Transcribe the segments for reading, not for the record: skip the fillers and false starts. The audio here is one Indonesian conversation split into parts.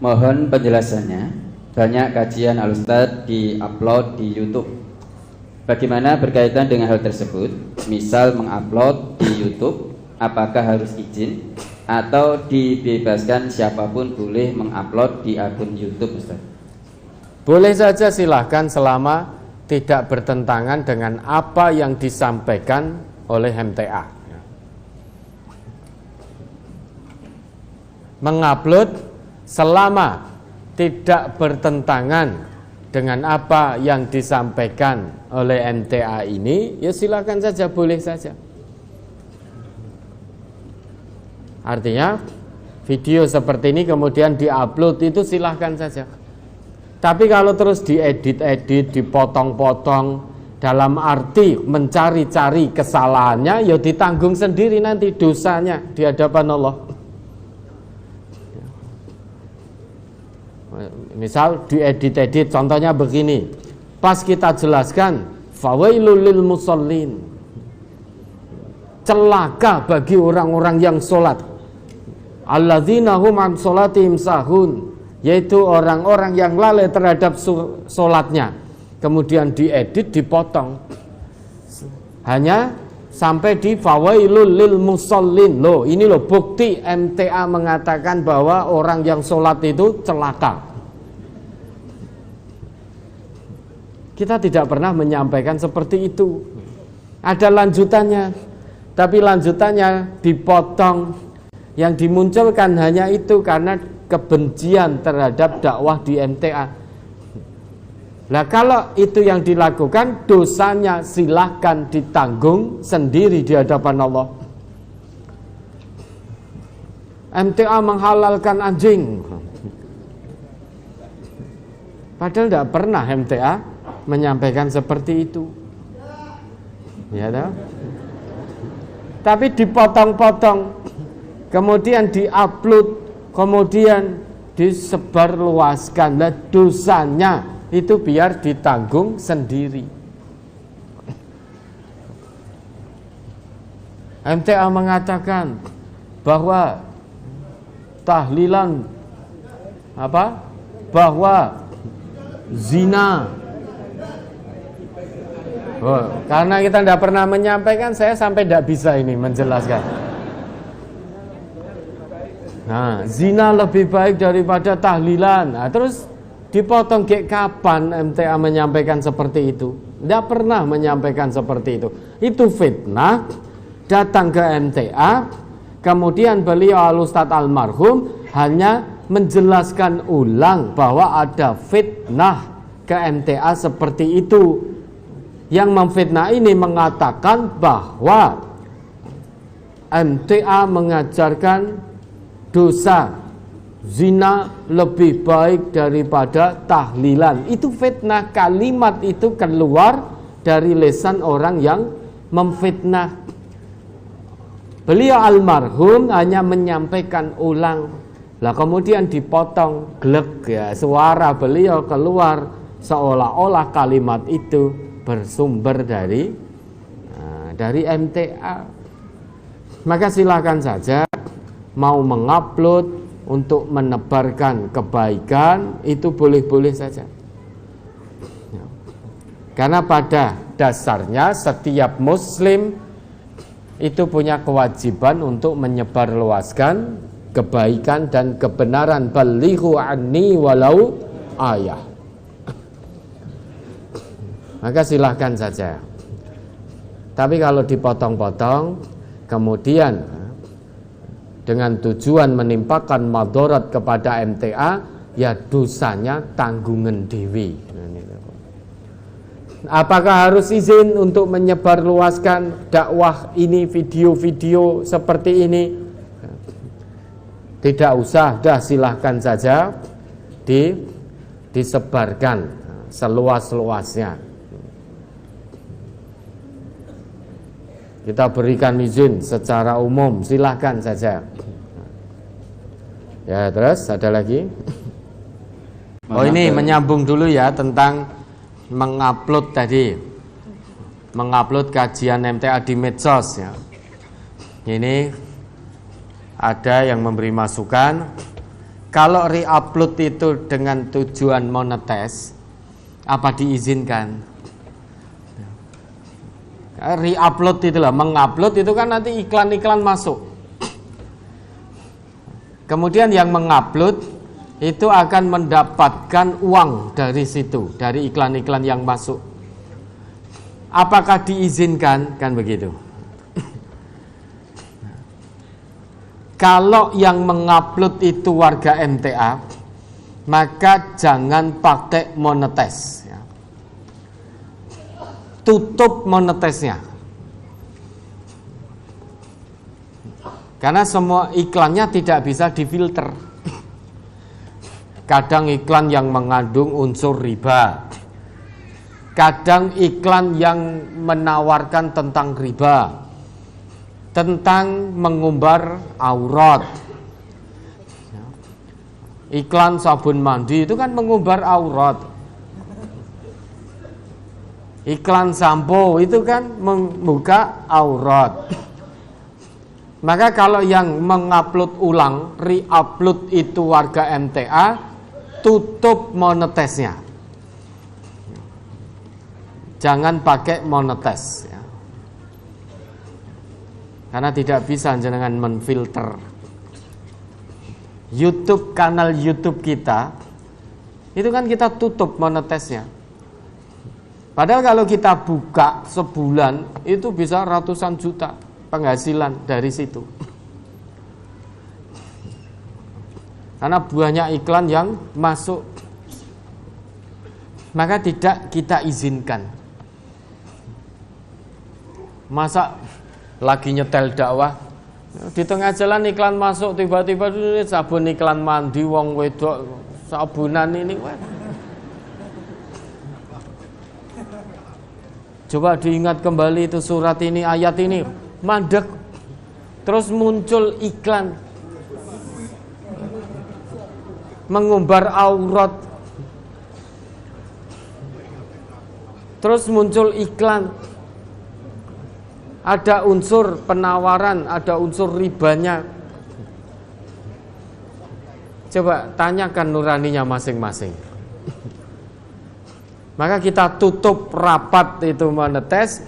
Mohon penjelasannya. Banyak kajian Al-Ustadz di-upload di YouTube. Bagaimana berkaitan dengan hal tersebut? Misal mengupload di YouTube, apakah harus izin atau dibebaskan siapapun boleh mengupload di akun YouTube, Ustaz? Boleh saja, silahkan, selama tidak bertentangan dengan apa yang disampaikan oleh MTA. Mengupload selama tidak bertentangan dengan apa yang disampaikan oleh MTA ini, ya silakan saja, boleh saja. Artinya video seperti ini kemudian diupload itu silahkan saja. Tapi kalau terus diedit-edit, dipotong-potong dalam arti mencari-cari kesalahannya, ya ditanggung sendiri nanti dosanya di hadapan Allah. Misal diedit-edit, contohnya begini, pas kita jelaskan fawailul lil musallin, celaka bagi orang-orang yang sholat, alladzina hum an sholatihim sahun, yaitu orang-orang yang lalai terhadap sholatnya. Kemudian diedit, dipotong, hanya sampai di fawailul lil musallin. Loh, ini loh bukti MTA mengatakan bahwa orang yang sholat itu celaka. Kita tidak pernah menyampaikan seperti itu. Ada lanjutannya, tapi lanjutannya dipotong. Yang dimunculkan hanya itu karena kebencian terhadap dakwah di MTA. Nah, kalau itu yang dilakukan, dosanya silahkan ditanggung sendiri di hadapan Allah. MTA menghalalkan anjing, padahal tidak pernah MTA menyampaikan seperti itu, ya tahu? Tapi dipotong-potong, kemudian diupload, kemudian disebarluaskan. Nah, dosanya itu biar ditanggung sendiri. MTA mengatakan bahwa tahlilan bahwa zina. Karena kita tidak pernah menyampaikan, saya sampai tidak bisa ini menjelaskan. Nah, zina lebih baik daripada tahlilan. Nah, terus dipotong, kapan MTA menyampaikan seperti itu? Tidak pernah menyampaikan seperti itu. Itu fitnah, datang ke MTA, kemudian beliau Al-Ustadz almarhum hanya menjelaskan ulang bahwa ada fitnah ke MTA seperti itu. Yang memfitnah ini mengatakan bahwa MTA mengajarkan dosa zina lebih baik daripada tahlilan. Itu fitnah, kalimat itu keluar dari lisan orang yang memfitnah. Beliau almarhum hanya menyampaikan ulang. Lah kemudian dipotong, glek ya, suara beliau keluar seolah-olah kalimat itu bersumber dari MTA. Maka silakan saja mau mengupload untuk menebarkan kebaikan, itu boleh-boleh saja. Karena pada dasarnya setiap muslim itu punya kewajiban untuk menyebarluaskan kebaikan dan kebenaran. Balighu anni walau ayah. Maka silahkan saja. Tapi kalau dipotong-potong, kemudian dengan tujuan menimpakan madarat kepada MTA, ya dosanya tanggungan dewi. Apakah harus izin untuk menyebarluaskan dakwah ini, video-video seperti ini? Tidak usah, dah silahkan saja disebarkan seluas-luasnya. Kita berikan izin secara umum, silahkan saja. Ya, terus ada lagi. Oh, ini menyambung dulu ya tentang mengupload tadi, mengupload kajian MTA di medsos ya. Ini ada yang memberi masukan Kalau re-upload itu dengan tujuan monetis, apa diizinkan? Re-upload itulah, mengupload itu kan nanti iklan-iklan masuk. Kemudian yang mengupload itu akan mendapatkan uang dari situ, dari iklan-iklan yang masuk. Apakah diizinkan? Kan begitu. Kalau yang mengupload itu warga MTA, maka jangan pakai monetis. Tutup monetisnya. Karena semua iklannya tidak bisa difilter. Kadang iklan yang mengandung unsur riba. Kadang iklan yang menawarkan tentang riba. Tentang mengumbar aurat. Iklan sabun mandi itu kan mengumbar aurat. Iklan sampo itu kan membuka aurat. Maka kalau yang mengupload ulang, re-upload itu warga MTA, tutup monetisnya. Jangan pakai monetis. Karena tidak bisa jenengan menfilter. YouTube, kanal YouTube kita, itu kan kita tutup monetisnya. Padahal kalau kita buka sebulan, itu bisa ratusan juta penghasilan dari situ. Karena banyak iklan yang masuk. Maka tidak kita izinkan. Masa lagi nyetel dakwah, di tengah jalan iklan masuk, tiba-tiba sabun iklan mandi wong wedok sabunan ini. Coba diingat kembali itu surat ini, ayat ini, mandek. Terus muncul iklan mengumbar aurat. Terus muncul iklan, ada unsur penawaran, ada unsur ribanya. Coba tanyakan nuraninya masing-masing. Maka kita tutup rapat itu monetis.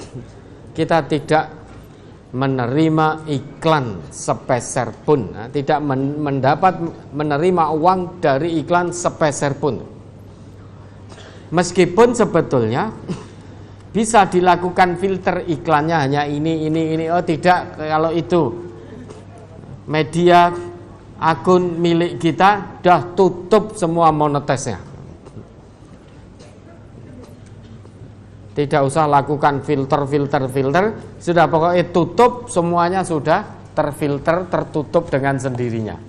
Kita tidak menerima iklan sepeser pun, tidak mendapat menerima uang dari iklan sepeser pun. Meskipun sebetulnya bisa dilakukan filter iklannya, hanya ini. Oh tidak, kalau itu media akun milik kita, dah tutup semua monetisnya. Tidak usah lakukan filter. Sudah pokoknya tutup, semuanya sudah terfilter, tertutup dengan sendirinya.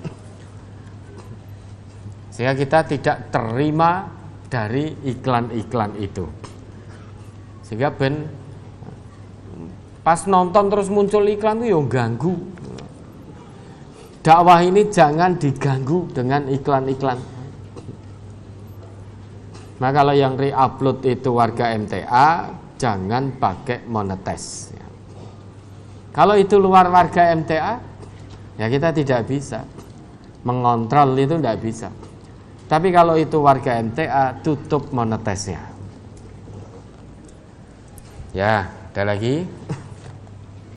Sehingga kita tidak terima dari iklan-iklan itu. Sehingga ben pas nonton terus muncul iklan itu ya ganggu. Dakwah ini jangan diganggu dengan iklan-iklan. Nah kalau yang re-upload itu warga MTA, jangan pakai monetis. Kalau itu luar warga MTA, ya kita tidak bisa mengontrol, itu tidak bisa. Tapi kalau itu warga MTA, tutup monetisnya. Ya, ada lagi.